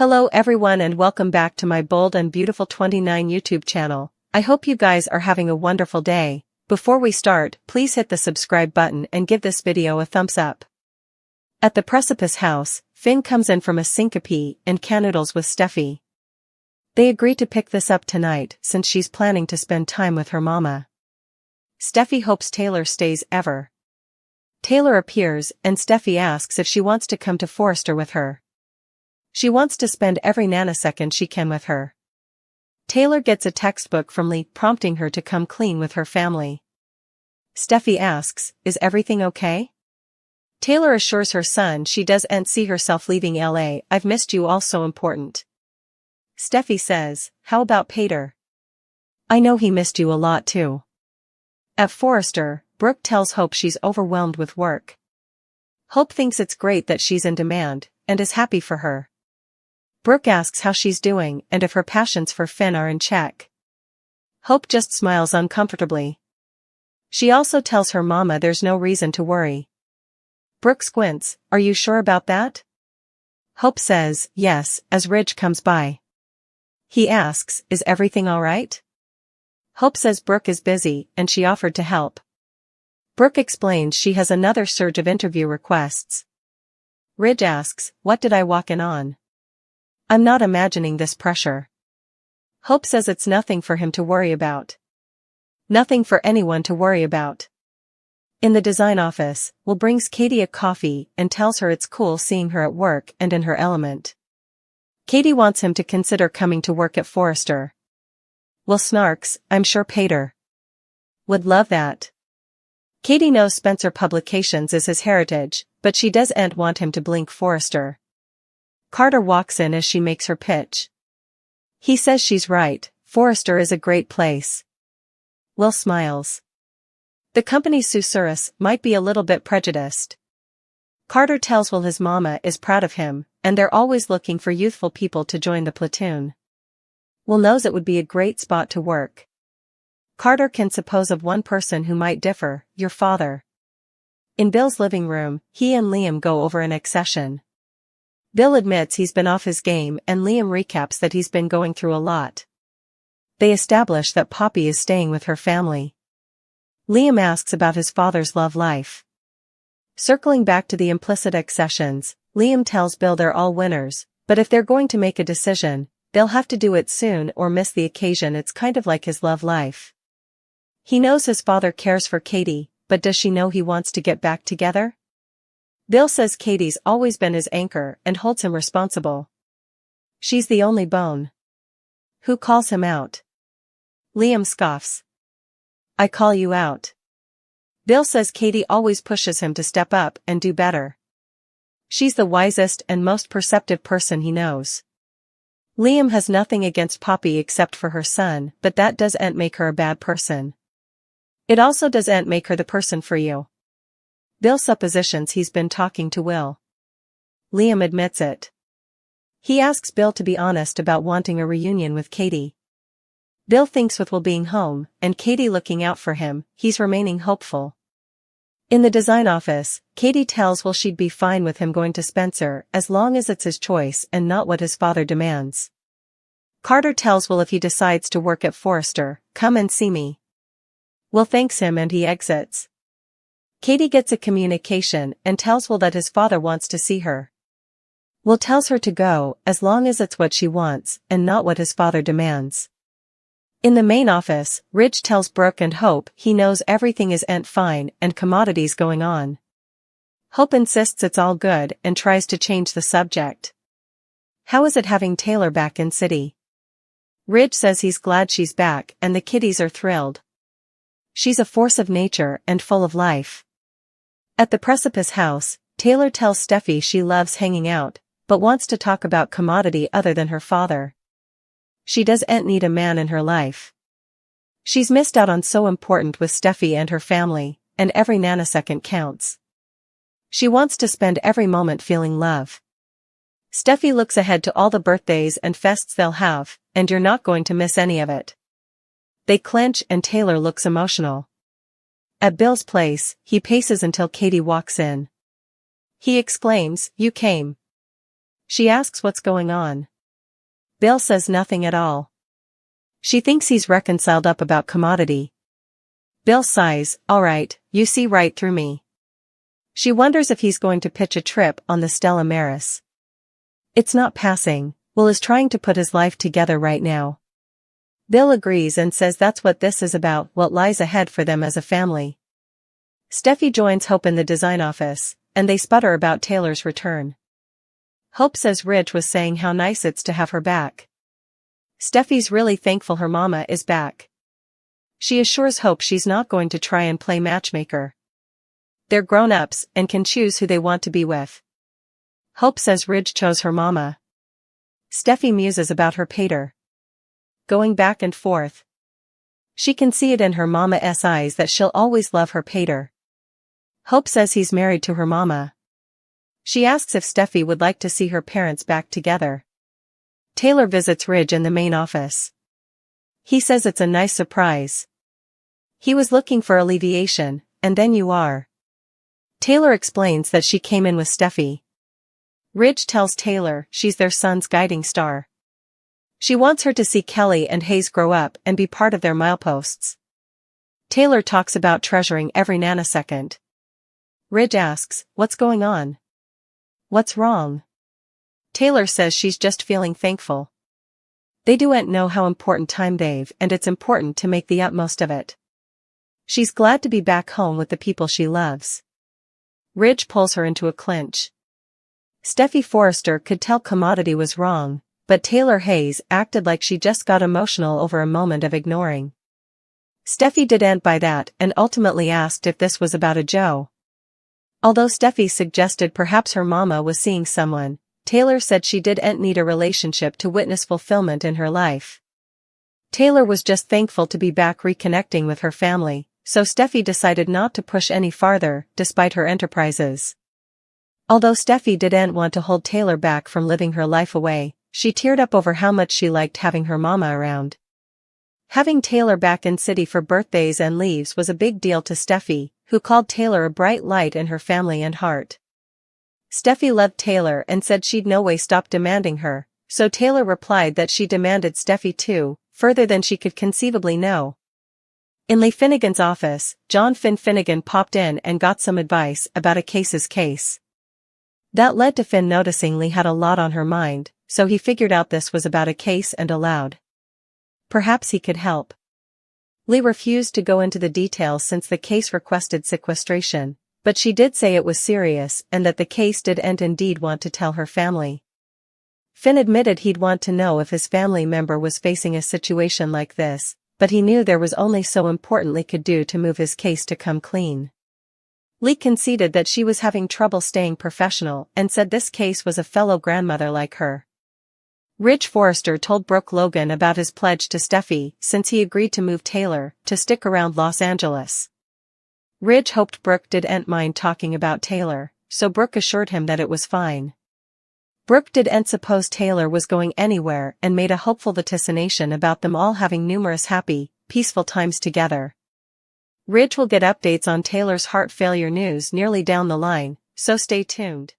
Hello everyone and welcome back to my Bold and Beautiful 29 YouTube channel. I hope you guys are having a wonderful day. Before we start, please hit the subscribe button and give this video a thumbs up. At the precipice house, Finn comes in from a syncope and canoodles with Steffy. They agree to pick this up tonight since she's planning to spend time with her mama. Steffy hopes Taylor stays ever. Taylor appears and Steffy asks if she wants to come to Forrester with her. She wants to spend every nanosecond she can with her. Taylor gets a textbook from Lee prompting her to come clean with her family. Steffy asks, "Is everything okay?" Taylor assures her son she doesn't see herself leaving LA. "I've missed you all, so important." Steffy says, "How about Pater? I know he missed you a lot too." At Forrester, Brooke tells Hope she's overwhelmed with work. Hope thinks it's great that she's in demand, and is happy for her. Brooke asks how she's doing and if her passions for Finn are in check. Hope just smiles uncomfortably. She also tells her mama there's no reason to worry. Brooke squints, "Are you sure about that?" Hope says, "Yes," as Ridge comes by. He asks, "Is everything alright?" Hope says Brooke is busy and she offered to help. Brooke explains she has another surge of interview requests. Ridge asks, "What did I walk in on? I'm not imagining this pressure." Hope says it's nothing for him to worry about. Nothing for anyone to worry about. In the design office, Will brings Katie a coffee and tells her it's cool seeing her at work and in her element. Katie wants him to consider coming to work at Forrester. Will snarks, "I'm sure Pater would love that." Katie knows Spencer Publications is his heritage, but she doesn't want him to blink Forrester. Carter walks in as she makes her pitch. He says she's right, Forrester is a great place. Will smiles. The company's susurrus might be a little bit prejudiced. Carter tells Will his mama is proud of him, and they're always looking for youthful people to join the platoon. Will knows it would be a great spot to work. Carter can suppose of one person who might differ, your father. In Bill's living room, he and Liam go over an accession. Bill admits he's been off his game and Liam recaps that he's been going through a lot. They establish that Poppy is staying with her family. Liam asks about his father's love life. Circling back to the implicit accessions, Liam tells Bill they're all winners, but if they're going to make a decision, they'll have to do it soon or miss the occasion. It's kind of like his love life. He knows his father cares for Katie, but does she know he wants to get back together? Bill says Katie's always been his anchor and holds him responsible. She's the only bone. Who calls him out? Liam scoffs. I call you out. Bill says Katie always pushes him to step up and do better. She's the wisest and most perceptive person he knows. Liam has nothing against Poppy except for her son, but that doesn't make her a bad person. It also doesn't make her the person for you. Bill suppositions he's been talking to Will. Liam admits it. He asks Bill to be honest about wanting a reunion with Katie. Bill thinks with Will being home, and Katie looking out for him, he's remaining hopeful. In the design office, Katie tells Will she'd be fine with him going to Spencer as long as it's his choice and not what his father demands. Carter tells Will if he decides to work at Forrester, "Come and see me." Will thanks him and he exits. Katie gets a communication and tells Will that his father wants to see her. Will tells her to go as long as it's what she wants and not what his father demands. In the main office, Ridge tells Brooke and Hope he knows everything isn't fine and commodities going on. Hope insists it's all good and tries to change the subject. How is it having Taylor back in city? Ridge says he's glad she's back and the kiddies are thrilled. She's a force of nature and full of life. At the precipice house, Taylor tells Steffy she loves hanging out, but wants to talk about commodity other than her father. She doesn't need a man in her life. She's missed out on so important with Steffy and her family, and every nanosecond counts. She wants to spend every moment feeling love. Steffy looks ahead to all the birthdays and fests they'll have, and you're not going to miss any of it. They clench and Taylor looks emotional. At Bill's place, he paces until Katie walks in. He exclaims, "You came." She asks what's going on. Bill says nothing at all. She thinks he's reconciled up about commodity. Bill sighs, alright, you see right through me. She wonders if he's going to pitch a trip on the Stella Maris. It's not passing. Will is trying to put his life together right now. Bill agrees and says that's what this is about, what lies ahead for them as a family. Steffy joins Hope in the design office, and they sputter about Taylor's return. Hope says Ridge was saying how nice it's to have her back. Steffy's really thankful her mama is back. She assures Hope she's not going to try and play matchmaker. They're grown-ups and can choose who they want to be with. Hope says Ridge chose her mama. Steffy muses about her pater. Going back and forth. She can see it in her mama's eyes that she'll always love her pater. Hope says he's married to her mama. She asks if Steffy would like to see her parents back together. Taylor visits Ridge in the main office. He says it's a nice surprise. He was looking for alleviation, and then you are. Taylor explains that she came in with Steffy. Ridge tells Taylor she's their son's guiding star. She wants her to see Kelly and Hayes grow up and be part of their mileposts. Taylor talks about treasuring every nanosecond. Ridge asks, what's going on? What's wrong? Taylor says she's just feeling thankful. They don't know how important time they've, and it's important to make the utmost of it. She's glad to be back home with the people she loves. Ridge pulls her into a clinch. Steffy Forrester could tell commodity was wrong, but Taylor Hayes acted like she just got emotional over a moment of ignoring. Steffy didn't buy that and ultimately asked if this was about a Joe. Although Steffy suggested perhaps her mama was seeing someone, Taylor said she didn't need a relationship to witness fulfillment in her life. Taylor was just thankful to be back reconnecting with her family, so Steffy decided not to push any farther, despite her enterprises. Although Steffy didn't want to hold Taylor back from living her life away, she teared up over how much she liked having her mama around. Having Taylor back in city for birthdays and leaves was a big deal to Steffy, who called Taylor a bright light in her family and heart. Steffy loved Taylor and said she'd no way stop demanding her, so Taylor replied that she demanded Steffy too, further than she could conceivably know. In Lee Finnegan's office, John Finnegan popped in and got some advice about a case's case. That led to Finn noticing Lee had a lot on her mind, so he figured out this was about a case and allowed. Perhaps he could help. Lee refused to go into the details since the case requested sequestration, but she did say it was serious and that the case didn't indeed want to tell her family. Finn admitted he'd want to know if his family member was facing a situation like this, but he knew there was only so important Lee could do to move his case to come clean. Lee conceded that she was having trouble staying professional and said this case was a fellow grandmother like her. Ridge Forrester told Brooke Logan about his pledge to Steffy since he agreed to move Taylor to stick around Los Angeles. Ridge hoped Brooke didn't mind talking about Taylor, so Brooke assured him that it was fine. Brooke didn't suppose Taylor was going anywhere and made a hopeful vaticination about them all having numerous happy, peaceful times together. Ridge will get updates on Taylor's heart failure news nearly down the line, so stay tuned.